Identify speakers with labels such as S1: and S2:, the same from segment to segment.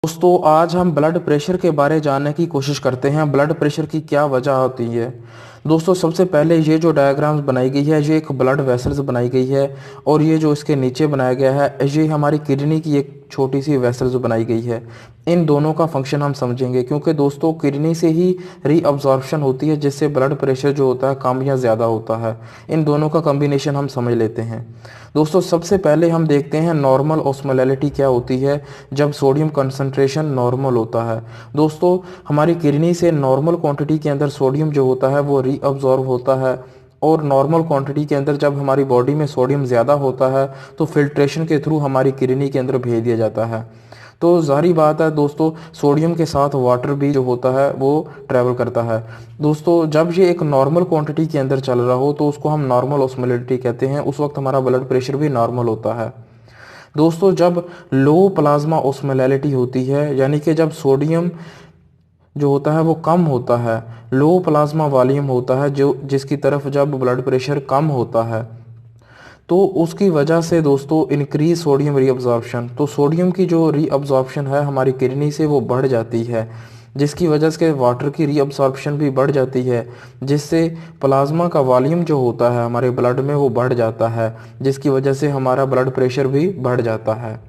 S1: दोस्तों आज हम ब्लड प्रेशर के बारे जानने की कोशिश करते हैं। ब्लड प्रेशर की क्या वजह होती है। दोस्तों सबसे पहले ये जो डायग्राम्स बनाई गई है ये एक ब्लड वेसल्स बनाई गई है और ये जो इसके नीचे बनाया गया है ये हमारी किडनी की एक छोटी सी वेसल्स बनाई गई है। इन दोनों का फंक्शन हम समझेंगे क्योंकि दोस्तों किडनी से ही रीअब्जॉर्प्शन होती है जिससे ब्लड प्रेशर जो होता है कम या ज़्यादा होता है। इन दोनों का कॉम्बिनेशन हम समझ लेते हैं। दोस्तों सबसे पहले हम देखते हैं नॉर्मल ऑस्मोलैलिटी क्या होती है जब सोडियम कंसंट्रेशन नॉर्मल होता है। दोस्तों हमारी किडनी से नॉर्मल क्वांटिटी के अंदर सोडियम जो होता है वो रीअब्जॉर्ब होता है और नॉर्मल क्वांटिटी के अंदर जब हमारी बॉडी में सोडियम ज़्यादा होता है तो फिल्ट्रेशन के थ्रू हमारी किडनी के अंदर भेज दिया जाता है। तो जाहिर बात है दोस्तों सोडियम के साथ वाटर भी जो होता है वो ट्रैवल करता है। दोस्तों जब ये एक नॉर्मल क्वांटिटी के अंदर चल रहा हो तो उसको हम नॉर्मल ऑस्मोलैलिटी कहते हैं। उस वक्त हमारा ब्लड प्रेशर भी नॉर्मल होता है। दोस्तों जब लो प्लाज्मा ऑस्मोलैलिटी होती है यानी कि जब सोडियम जो होता है वो कम होता है, लो प्लाज्मा वॉल्यूम होता है जो जिसकी तरफ जब ब्लड प्रेशर कम होता है तो उसकी वजह से दोस्तों इंक्रीज सोडियम रीअब्जॉर्प्शन, तो सोडियम की जो रीअब्जॉर्प्शन है हमारी किडनी से वो बढ़ जाती है जिसकी वजह से वाटर की रीअब्सॉर्प्शन भी बढ़ जाती है जिससे प्लाज्मा का वॉल्यूम जो होता है हमारे ब्लड में वो बढ़ जाता है जिसकी वजह से हमारा ब्लड प्रेशर भी बढ़ जाता है।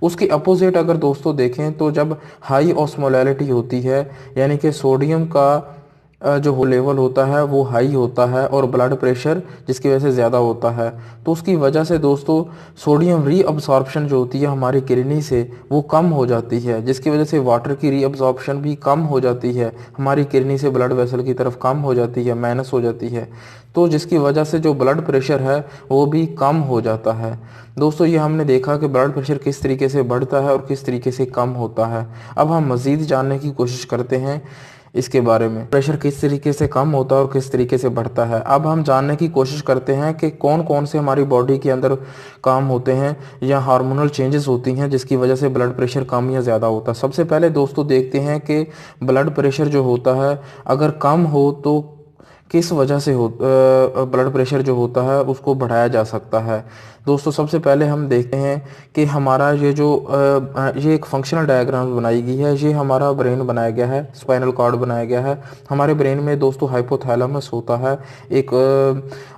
S1: उसके अपोजिट अगर दोस्तों देखें तो जब हाई ऑस्मोलैलिटी होती है यानी कि सोडियम का जो लेवल होता है वो हाई होता है और ब्लड प्रेशर जिसकी वजह से ज़्यादा होता है तो उसकी वजह से दोस्तों सोडियम रीअब्सॉर्प्शन जो होती है हमारी किडनी से वो कम हो जाती है जिसकी वजह से वाटर की रीअब्सॉर्प्शन भी कम हो जाती है, हमारी किडनी से ब्लड वेसल की तरफ कम हो जाती है, माइनस हो जाती है। तो जिसकी वजह से जो ब्लड प्रेशर है वो भी कम हो जाता है। दोस्तों ये हमने देखा कि ब्लड प्रेशर किस तरीके से बढ़ता है और किस तरीके से कम होता है। अब हम मज़ीद जानने की कोशिश करते हैं इसके बारे में, प्रेशर किस तरीके से कम होता है और किस तरीके से बढ़ता है। अब हम जानने की कोशिश करते हैं कि कौन कौन से हमारी बॉडी के अंदर काम होते हैं या हार्मोनल चेंजेस होती हैं जिसकी वजह से ब्लड प्रेशर कम या ज़्यादा होता है। सबसे पहले दोस्तों देखते हैं कि ब्लड प्रेशर जो होता है अगर कम हो तो किस वजह से हो ब्लड प्रेशर जो होता है उसको बढ़ाया जा सकता है। दोस्तों सबसे पहले हम देखते हैं कि हमारा ये एक फंक्शनल डायग्राम बनाई गई है। ये हमारा ब्रेन बनाया गया है, स्पाइनल कॉर्ड बनाया गया है। हमारे ब्रेन में दोस्तों हाइपोथैलेमस होता है, एक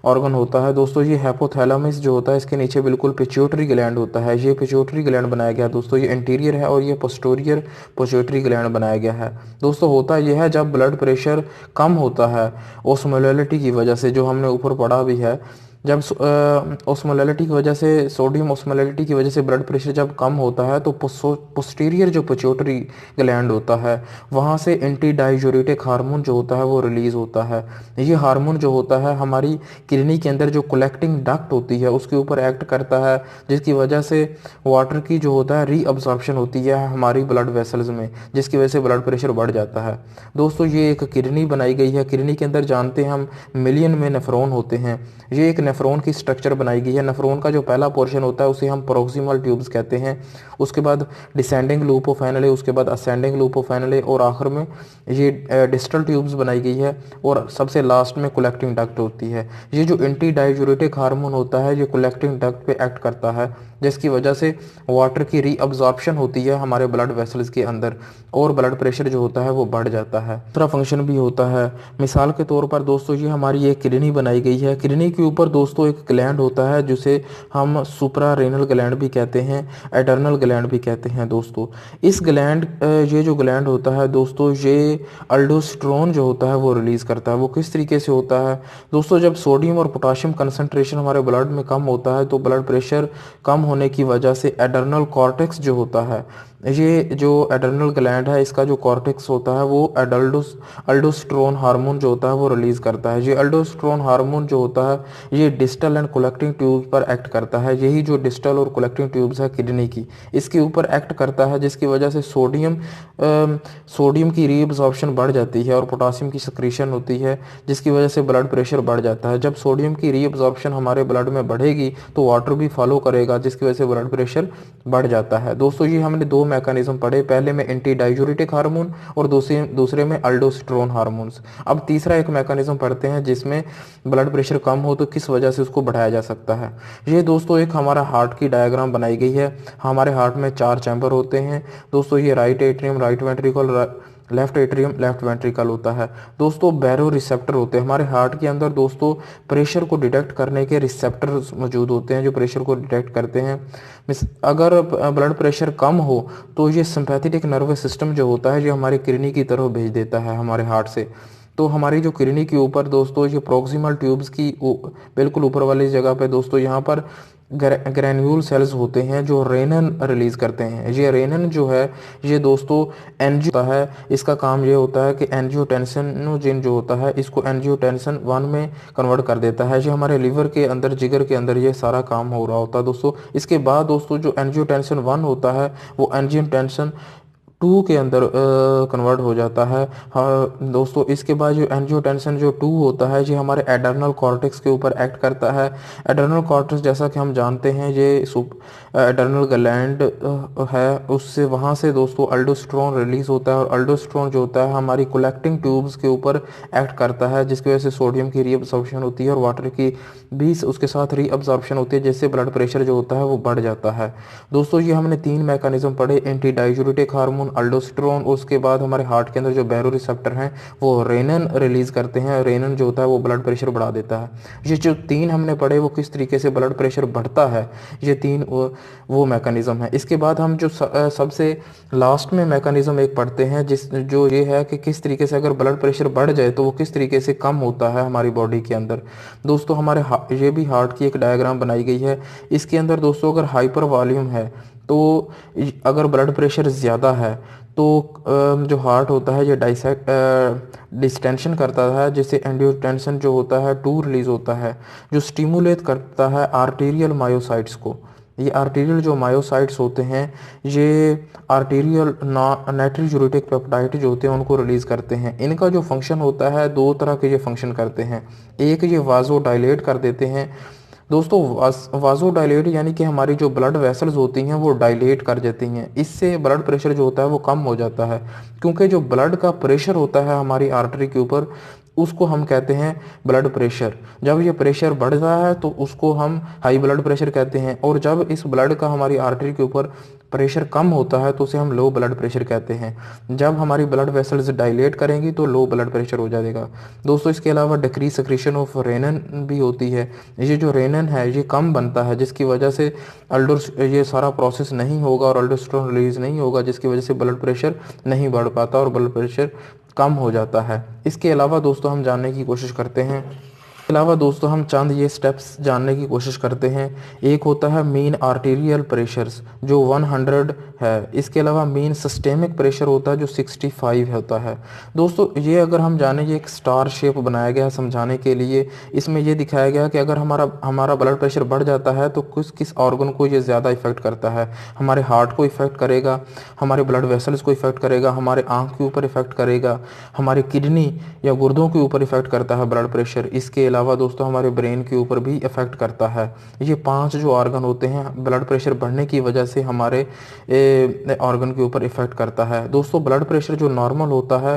S1: ऑर्गन होता है। दोस्तों ये हाइपोथैलेमस जो होता है इसके नीचे बिल्कुल पिट्यूटरी ग्लैंड होता है। ये पिट्यूटरी ग्लैंड बनाया गया है दोस्तों, ये इंटीरियर है और ये पोस्टीरियर पिट्यूटरी ग्लैंड बनाया गया है। दोस्तों होता यह है जब ब्लड प्रेशर कम होता है ओस्मोलैलिटी की वजह से, जो हमने ऊपर पढ़ा भी है, जब ओस्मोलैलिटी की वजह से सोडियम ओस्मोलैलिटी की वजह से ब्लड प्रेशर जब कम होता है तो पोस्टीरियर जो पिट्यूटरी ग्लैंड होता है वहाँ से एंटी डाययूरेटिक हार्मोन जो होता है वो रिलीज होता है। ये हार्मोन जो होता है हमारी किडनी के अंदर जो कलेक्टिंग डक्ट होती है उसके ऊपर एक्ट करता है जिसकी वजह से वाटर की जो होता है रीअब्जॉर्प्शन होती है हमारी ब्लड वेसल्स में जिसकी वजह से ब्लड प्रेशर बढ़ जाता है। दोस्तों ये एक किडनी बनाई गई है। किडनी के अंदर जानते हैं हम मिलियन में नेफ्रॉन होते हैं। ये एक नेफ्रॉन की स्ट्रक्चर बनाई गई है। नेफ्रॉन का जो पहला पोर्शन होता है उसे हम प्रोक्सिमल ट्यूब्स कहते हैं, उसके बाद डिसेंडिंग लूप ऑफ एनले, उसके बाद असेंडिंग लूप ऑफ एनले और आखिर में ये डिस्टल ट्यूब्स बनाई गई है और सबसे लास्ट में कलेक्टिंग डक्ट होती है। ये जो एंटी डाययूरेटिक हार्मोन होता है ये कलेक्टिंग डक्ट पे एक्ट करता है जिसकी वजह से वाटर की रीअब्जॉर्प्शन होती है हमारे ब्लड वेसल्स के अंदर और ब्लड प्रेशर जो होता है वो बढ़ जाता है। दूसरा फंक्शन भी होता है, मिसाल के तौर पर दोस्तों ये हमारी एक किडनी बनाई गई है। किडनी के ऊपर दोस्तों एक ग्लैंड होता है जिसे हम सुप्रा रेनल ग्लैंड भी कहते हैं, एडर्नल ग्लैंड भी कहते हैं। दोस्तों इस ग्लैंड ये जो ग्लैंड होता है दोस्तों ये अल्डोस्टेरोन जो होता है वो रिलीज करता है। वो किस तरीके से होता है दोस्तों, जब सोडियम और पोटाशियम कंसंट्रेशन हमारे ब्लड में कम होता है तो ब्लड प्रेशर कम होने की वजह से एडर्नल कॉर्टेक्स जो होता है, ये जो एडर्नल ग्लैंड है इसका जो कॉर्टेक्स होता है वो अल्डोस्टेरोन हार्मोन जो होता है वो रिलीज करता है। ये अल्डोस्टेरोन हार्मोन जो होता है ये डिस्टल एंड कलेक्टिंग ट्यूब्स पर एक्ट करता है। यही जो डिस्टल और कलेक्टिंग ट्यूब्स है किडनी की इसके ऊपर एक्ट करता है जिसकी वजह से सोडियम की रीअब्जॉर्प्शन बढ़ जाती है और पोटासियम की सक्रीशन होती है जिसकी वजह से ब्लड प्रेशर बढ़ जाता है। जब सोडियम की रीअब्जॉर्प्शन हमारे ब्लड में बढ़ेगी तो वाटर भी फॉलो करेगा जिसकी वजह से ब्लड प्रेशर बढ़ जाता है। दोस्तों ये हमने दो मैकेनिज्म पढ़े, पहले में एंटी डाययूरेटिक हार्मोन और दूसरे में अल्डोस्टेरोन हार्मोन्स। अब तीसरा एक मैकेनिज्म पढ़ते हैं जिसमें ब्लड प्रेशर कम हो तो किस वजह से उसको बढ़ाया जा सकता है। ये दोस्तों एक हमारा हार्ट की डायग्राम बनाई गई है। हमारे हार्ट में 4 चैम्बर होते हैं दोस्तों। ये right atrium, right ventricle, left atrium, left ventricle होता है दोस्तों। बैरो रिसेप्टर होते हैं हमारे हार्ट के अंदर दोस्तों। प्रेशर को डिटेक्ट करने के रिसेप्टर मौजूद होते हैं जो प्रेशर को डिटेक्ट करते हैं। अगर ब्लड प्रेशर कम हो तो ये सिंपैथेटिक नर्वस सिस्टम जो होता है, जो हमारे किडनी की तरफ भेज देता है हमारे हार्ट से। तो हमारी जो किडनी के ऊपर दोस्तों ये प्रॉक्सिमल ट्यूब्स की बिल्कुल ऊपर वाली जगह पे दोस्तों यहाँ पर ग्रैन्यूल सेल्स होते हैं जो रेनन रिलीज करते हैं। ये रेनन जो है ये दोस्तों एंजियो होता है। इसका काम ये होता है कि एंजियोटेंसिनोजिन जो होता है इसको एंजियोटेंसिन 1 में कन्वर्ट कर देता है। जो हमारे लिवर के अंदर, जिगर के अंदर ये सारा काम हो रहा होता है दोस्तों। इसके बाद दोस्तों जो एंजियोटेंसिन 1 होता है वो एंजियोटेंसिन 2 के अंदर कन्वर्ट हो जाता है। हाँ दोस्तों, इसके बाद जो एंजियोटेंसिन जो 2 होता है ये हमारे एडर्नल कॉर्टेक्स के ऊपर एक्ट करता है। एडर्नल कॉर्टेक्स जैसा कि हम जानते हैं ये एडर्नल ग्लैंड है, उससे वहाँ से दोस्तों अल्डोस्टेरोन रिलीज होता है और अल्डोस्टेरोन जो होता है हमारी कलेक्टिंग ट्यूब्स के ऊपर एक्ट करता है, जिसकी वजह से सोडियम की रीअब्जॉर्प्शन होती है और वाटर की भी उसके साथ रीअब्जॉर्प्शन होती है, जिससे ब्लड प्रेशर जो होता है वो बढ़ जाता है। दोस्तों ये हमने 3 मैकेनिज्म पढ़े, एंटी डाययूरेटिक हार्मोन, अल्डोस्टेरोन, उसके बाद हमारे हार्ट के अंदर जो बैरो रिसेप्टर हैं वो रेनन रिलीज करते हैं। रेनन जो होता है वो ब्लड प्रेशर बढ़ा देता है। ये जो 3 हमने पढ़े वो किस तरीके से ब्लड प्रेशर बढ़ता है, ये 3 वो मैकेनिज्म है। इसके बाद हम जो सबसे लास्ट में मैकेनिज्म एक पढ़ते हैं जो ये है कि किस तरीके से अगर ब्लड प्रेशर बढ़ जाए तो वो किस तरीके से कम होता है हमारी बॉडी के अंदर। दोस्तों हमारे ये भी हार्ट की एक डायग्राम बनाई गई है। इसके अंदर दोस्तों अगर हाइपर वॉल्यूम है तो अगर ब्लड प्रेशर ज़्यादा है तो जो हार्ट होता है ये डिस्टेंशन करता है, जिससे एंजियोटेंसिन जो होता है 2 रिलीज होता है जो स्टिमुलेट करता है आर्टेरियल मायोसाइट्स को। ये आर्टेरियल जो मायोसाइट्स होते हैं ये आर्टेरियल नाइट्रोजूरेटिक पेप्टाइड जो होते हैं उनको रिलीज करते हैं। इनका जो फंक्शन होता है 2 तरह के ये फंक्शन करते हैं। एक ये वाजो डायलेट कर देते हैं दोस्तों। वाजो डायलेट यानी कि हमारी जो ब्लड वेसल्स होती हैं वो डायलेट कर देती हैं, इससे ब्लड प्रेशर जो होता है वो कम हो जाता है। क्योंकि जो ब्लड का प्रेशर होता है हमारी आर्टरी के ऊपर उसको हम कहते हैं ब्लड प्रेशर। जब ये प्रेशर बढ़ रहा है तो उसको हम हाई ब्लड प्रेशर कहते हैं, और जब इस ब्लड का हमारी आर्टरी के ऊपर प्रेशर कम होता है तो उसे हम लो ब्लड प्रेशर कहते हैं। जब हमारी ब्लड वेसल्स डायलेट करेंगी तो लो ब्लड प्रेशर हो जाएगा दोस्तों। इसके अलावा डिक्रीज सेक्रेशन ऑफ रेनन भी होती है। ये जो रेनन है ये कम बनता है, जिसकी वजह से ये सारा प्रोसेस नहीं होगा और अल्डोस्टेरोन रिलीज नहीं होगा, जिसकी वजह से ब्लड प्रेशर नहीं बढ़ पाता और ब्लड प्रेशर कम हो जाता है। इसके अलावा दोस्तों हम जानने की कोशिश करते हैं, इसके अलावा दोस्तों हम चंद ये स्टेप्स जानने की कोशिश करते हैं। एक होता है मीन आर्टेरियल प्रेशर्स जो 100 है। इसके अलावा मीन सिस्टेमिक प्रेशर होता है जो 65 होता है। दोस्तों ये अगर हम जाने, ये एक स्टार शेप बनाया गया है समझाने के लिए। इसमें ये दिखाया गया कि अगर हमारा ब्लड प्रेशर बढ़ जाता है तो किस ऑर्गन को ये ज़्यादा इफेक्ट करता है। हमारे हार्ट को इफेक्ट करेगा, हमारे ब्लड वेसल्स को इफेक्ट करेगा, हमारे आँख के ऊपर इफेक्ट करेगा, हमारे किडनी या गुर्दों के ऊपर इफेक्ट करता है ब्लड प्रेशर। इसके अलावा दोस्तों हमारे ब्रेन के ऊपर भी इफेक्ट करता है। ये 5 जो ऑर्गन होते हैं ब्लड प्रेशर बढ़ने की वजह से हमारे ऑर्गन के ऊपर इफेक्ट करता है। दोस्तों ब्लड प्रेशर जो नॉर्मल होता है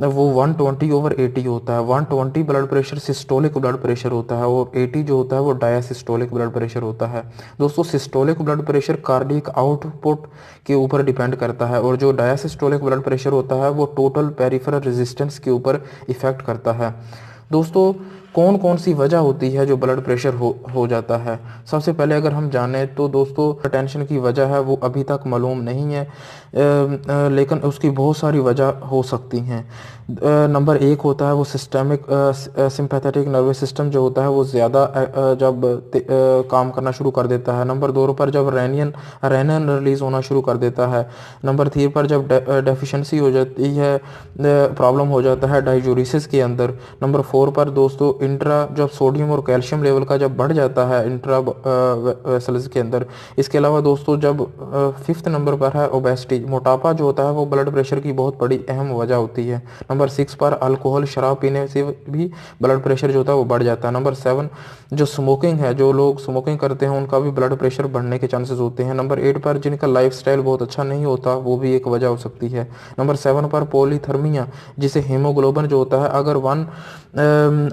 S1: वो 120/80 होता है। 120 blood pressure systolic blood pressure होता है और 80 जो होता है वो डायसिस्टोलिक ब्लड प्रेशर होता है। दोस्तों systolic blood pressure cardiac output के ऊपर डिपेंड करता है और जो डायसिस्टोलिक ब्लड प्रेशर होता है वो टोटल पेरिफेरल रेजिस्टेंस के ऊपर इफेक्ट करता है। दोस्तों कौन कौन सी वजह होती है जो ब्लड प्रेशर हो जाता है। सबसे पहले अगर हम जाने तो दोस्तों टेंशन की वजह है वो अभी तक मालूम नहीं है, लेकिन उसकी बहुत सारी वजह हो सकती हैं। नंबर 1 होता है वो सिस्टमिक सिंपैथेटिक नर्वस सिस्टम जो होता है वो ज़्यादा जब काम करना शुरू कर देता है। नंबर 2 पर जब रेनन रिलीज होना शुरू कर देता है। नंबर 3 पर जब डेफिशिएंसी हो जाती है, प्रॉब्लम हो जाता है डाययूरेसिस के अंदर। नंबर 4 पर दोस्तों इंट्रा जब सोडियम और कैल्शियम लेवल का जब बढ़ जाता है इंट्रा वेसल्स के अंदर। इसके अलावा दोस्तों जब 5th नंबर पर है ओबेसिटी, मोटापा जो होता है वो ब्लड प्रेशर की बहुत बड़ी अहम वजह होती है। नंबर 6 पर अल्कोहल, शराब पीने से भी ब्लड प्रेशर जो होता है वो बढ़ जाता है। नंबर 7 जो स्मोकिंग है, जो लोग स्मोकिंग करते हैं उनका भी ब्लड प्रेशर बढ़ने के चांसेस होते हैं। नंबर 8 पर जिनका लाइफस्टाइल बहुत अच्छा नहीं होता वो भी एक वजह हो सकती है। नंबर 7 पर पॉलीथर्मिया, जिसे हीमोग्लोबिन जो होता है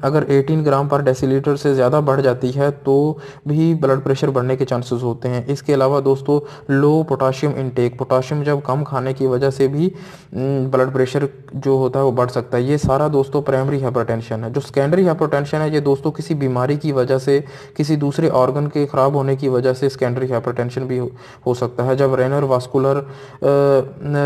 S1: अगर 18 ग्राम पर डेसीलीटर से ज़्यादा बढ़ जाती है तो भी ब्लड प्रेशर बढ़ने के चांसेस होते हैं। इसके अलावा दोस्तों लो पोटाशियम इनटेक, पोटाशियम जब कम खाने की वजह से भी ब्लड प्रेशर जो होता है वो बढ़ सकता है। ये सारा दोस्तों प्राइमरी हाइपरटेंशन है। जो सेकेंडरी हाइपरटेंशन है ये दोस्तों किसी बीमारी की वजह से, किसी दूसरे ऑर्गन के खराब होने की वजह से सेकेंडरी हाइपरटेंशन भी हो सकता है। जब रेनल वास्कुलर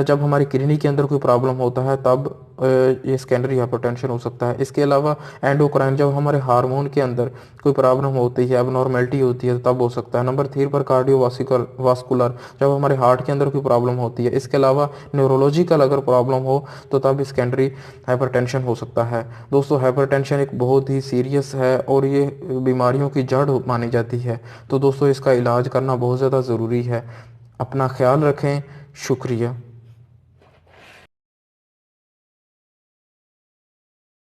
S1: जब हमारी किडनी के अंदर कोई प्रॉब्लम होता है तब ये सेकेंडरी हाइपरटेंशन हो सकता है। इसके अलावा एंडोक्राइन, जब हमारे हार्मोन के अंदर कोई प्रॉब्लम होती है, एबनॉर्मेलिटी होती है तब हो सकता है। नंबर 3 पर कार्डियोवास्कुलर, जब हमारे हार्ट के अंदर कोई प्रॉब्लम होती है। इसके अलावा न्यूरोलॉजिकल अगर प्रॉब्लम हो तो तब सेकेंडरी हाइपरटेंशन हो सकता है। दोस्तों हाइपरटेंशन एक बहुत ही सीरियस है और ये बीमारियों की जड़ मानी जाती है। तो दोस्तों इसका इलाज करना बहुत ज़्यादा ज़रूरी है। अपना ख्याल रखें। शुक्रिया।